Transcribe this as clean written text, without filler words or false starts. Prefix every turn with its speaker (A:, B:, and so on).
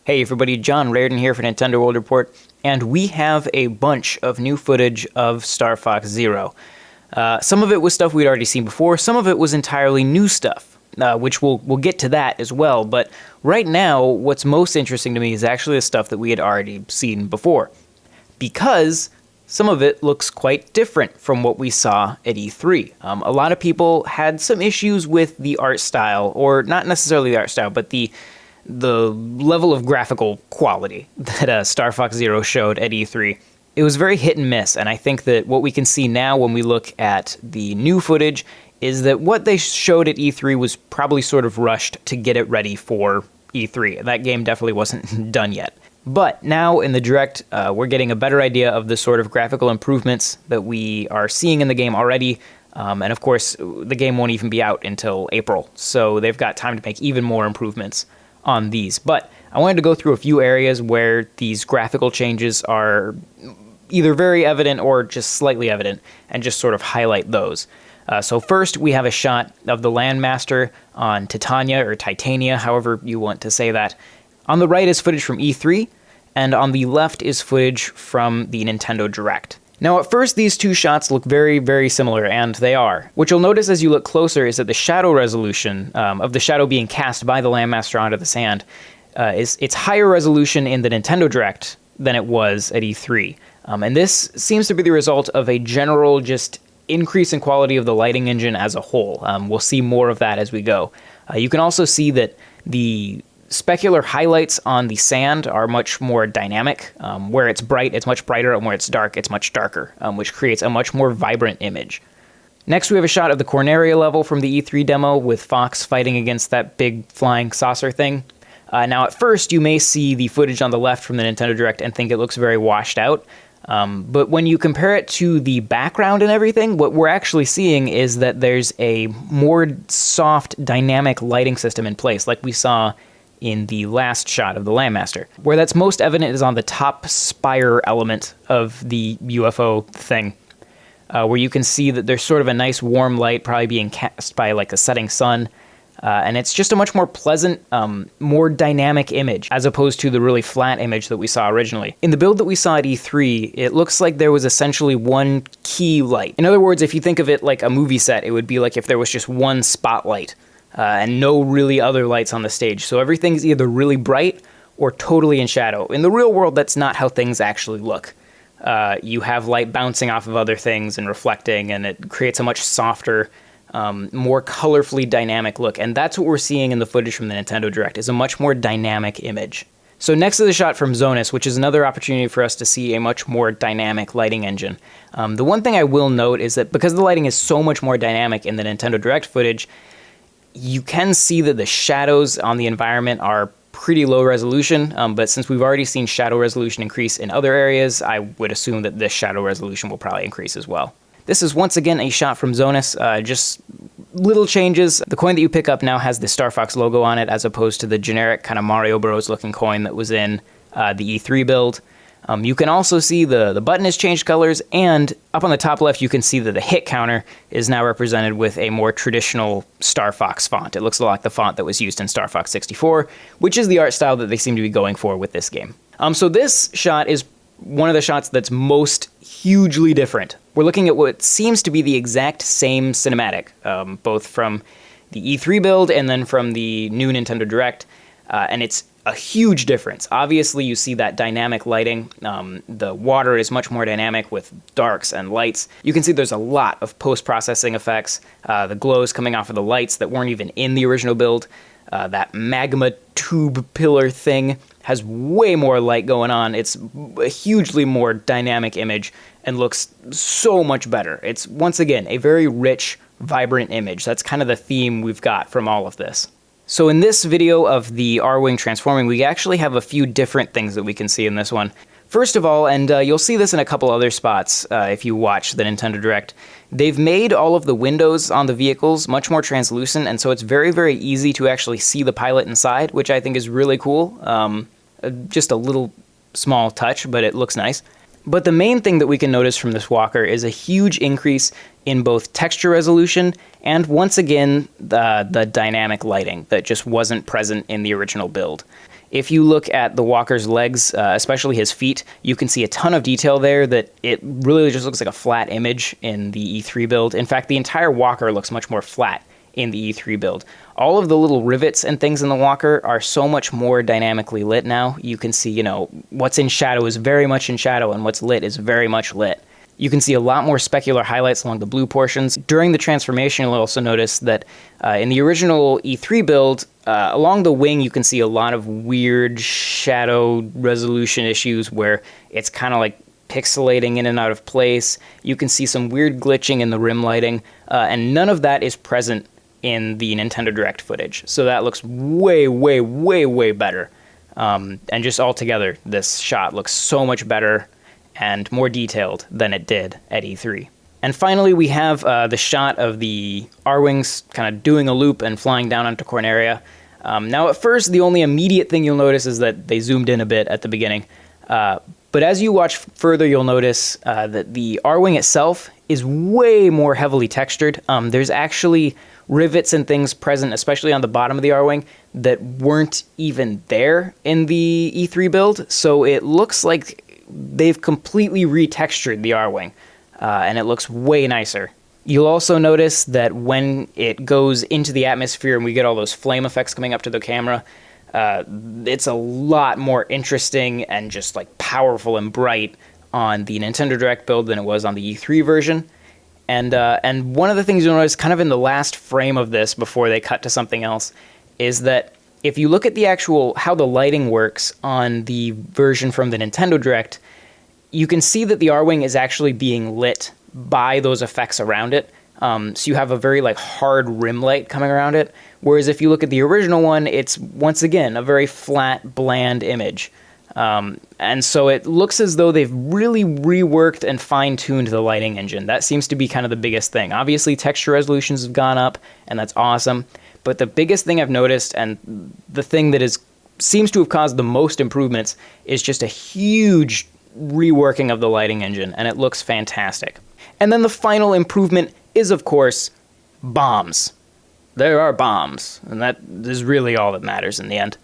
A: Hey everybody, John Rairdon here for Nintendo World Report, and we have a bunch of new footage of Star Fox Zero. Some of it was stuff we'd already seen before, some of it was entirely new stuff, which we'll get to that as well, but right now, what's most interesting to me is actually the stuff that we had already seen before, because some of it looks quite different from what we saw at E3. A lot of people had some issues with the art style, or not necessarily the art style, but the level of graphical quality that Star Fox Zero showed at E3. It was very hit and miss, and I think that what we can see now when we look at the new footage is that what they showed at E3 was probably sort of rushed to get it ready for E3. That game definitely wasn't done yet. But now in the Direct, we're getting a better idea of the sort of graphical improvements that we are seeing in the game already. And of course, the game won't even be out until April, so they've got time to make even more improvements on these. But I wanted to go through a few areas where these graphical changes are either very evident or just slightly evident, and just sort of highlight those. So first, we have a shot of the Landmaster on Titania, or Titania, however you want to say that. On the right is footage from E3, and on the left is footage from the Nintendo Direct. Now at first these two shots look very, very similar, and they are. What you'll notice as you look closer is that the shadow resolution of the shadow being cast by the Landmaster onto the sand it's higher resolution in the Nintendo Direct than it was at E3. And this seems to be the result of a general just increase in quality of the lighting engine as a whole. We'll see more of that as we go. You can also see that the specular highlights on the sand are much more dynamic. Where it's bright, it's much brighter, and where it's dark, it's much darker, which creates a much more vibrant image. Next, we have a shot of the Corneria level from the E3 demo with Fox fighting against that big flying saucer thing. Now, at first, you may see the footage on the left from the Nintendo Direct and think it looks very washed out. But when you compare it to the background and everything, what we're actually seeing is that there's a more soft, dynamic lighting system in place, like we saw in the last shot of the Landmaster. Where that's most evident is on the top spire element of the UFO thing, where you can see that there's sort of a nice warm light probably being cast by like a setting sun, and it's just a much more pleasant, more dynamic image, as opposed to the really flat image that we saw originally. In the build that we saw at E3, it looks like there was essentially one key light. In other words, if you think of it like a movie set, it would be like if there was just one spotlight, and no really other lights on the stage. So everything's either really bright or totally in shadow. In the real world, that's not how things actually look. You have light bouncing off of other things and reflecting, and it creates a much softer, more colorfully dynamic look. And that's what we're seeing in the footage from the Nintendo Direct, is a much more dynamic image. So next to the shot from Zonus, which is another opportunity for us to see a much more dynamic lighting engine. The one thing I will note is that because the lighting is so much more dynamic in the Nintendo Direct footage, you can see that the shadows on the environment are pretty low resolution, but since we've already seen shadow resolution increase in other areas, I would assume that this shadow resolution will probably increase as well. This is once again a shot from Zonus, just little changes. The coin that you pick up now has the Star Fox logo on it, as opposed to the generic kind of Mario Bros looking coin that was in the E3 build. You can also see the button has changed colors, and up on the top left you can see that the hit counter is now represented with a more traditional Star Fox font. It looks a lot like the font that was used in Star Fox 64, which is the art style that they seem to be going for with this game. So this shot is one of the shots that's most hugely different. We're looking at what seems to be the exact same cinematic, both from the E3 build and then from the new Nintendo Direct, and it's a huge difference. Obviously, you see that dynamic lighting. The water is much more dynamic with darks and lights. You can see there's a lot of post-processing effects. The glows coming off of the lights that weren't even in the original build. That magma tube pillar thing has way more light going on. It's a hugely more dynamic image and looks so much better. It's, once again, a very rich, vibrant image. That's kind of the theme we've got from all of this. So in this video of the Arwing transforming, we actually have a few different things that we can see in this one. First of all, and you'll see this in a couple other spots if you watch the Nintendo Direct, they've made all of the windows on the vehicles much more translucent, and so it's very, very easy to actually see the pilot inside, which I think is really cool. Just a little small touch, but it looks nice. But the main thing that we can notice from this walker is a huge increase in both texture resolution and, once again, the dynamic lighting that just wasn't present in the original build. If you look at the walker's legs, especially his feet, you can see a ton of detail there that it really just looks like a flat image in the E3 build. In fact, the entire walker looks much more flat in the E3 build. All of the little rivets and things in the walker are so much more dynamically lit now. You can see, what's in shadow is very much in shadow and what's lit is very much lit. You can see a lot more specular highlights along the blue portions. During the transformation, you'll also notice that in the original E3 build, along the wing, you can see a lot of weird shadow resolution issues where it's kind of like pixelating in and out of place. You can see some weird glitching in the rim lighting, and none of that is present in the Nintendo Direct footage. So that looks way, way, way, way better. And just altogether, this shot looks so much better and more detailed than it did at E3. And finally, we have the shot of the R-Wings kind of doing a loop and flying down onto Corneria. Now, at first, the only immediate thing you'll notice is that they zoomed in a bit at the beginning. But as you watch further, you'll notice that the R-Wing itself is way more heavily textured. There's actually rivets and things present, especially on the bottom of the R-Wing, that weren't even there in the E3 build. So it looks like they've completely retextured the R-Wing, and it looks way nicer. You'll also notice that when it goes into the atmosphere and we get all those flame effects coming up to the camera, it's a lot more interesting and just like powerful and bright on the Nintendo Direct build than it was on the E3 version. And one of the things you'll notice kind of in the last frame of this before they cut to something else is that if you look at the actual how the lighting works on the version from the Nintendo Direct, you can see that the R-Wing is actually being lit by those effects around it. So you have a very like hard rim light coming around it. Whereas if you look at the original one, it's once again a very flat, bland image. And so it looks as though they've really reworked and fine-tuned the lighting engine. That seems to be kind of the biggest thing. Obviously, texture resolutions have gone up, and that's awesome. But the biggest thing I've noticed, and the thing that seems to have caused the most improvements, is just a huge reworking of the lighting engine, and it looks fantastic. And then the final improvement is, of course, bombs. There are bombs, and that is really all that matters in the end.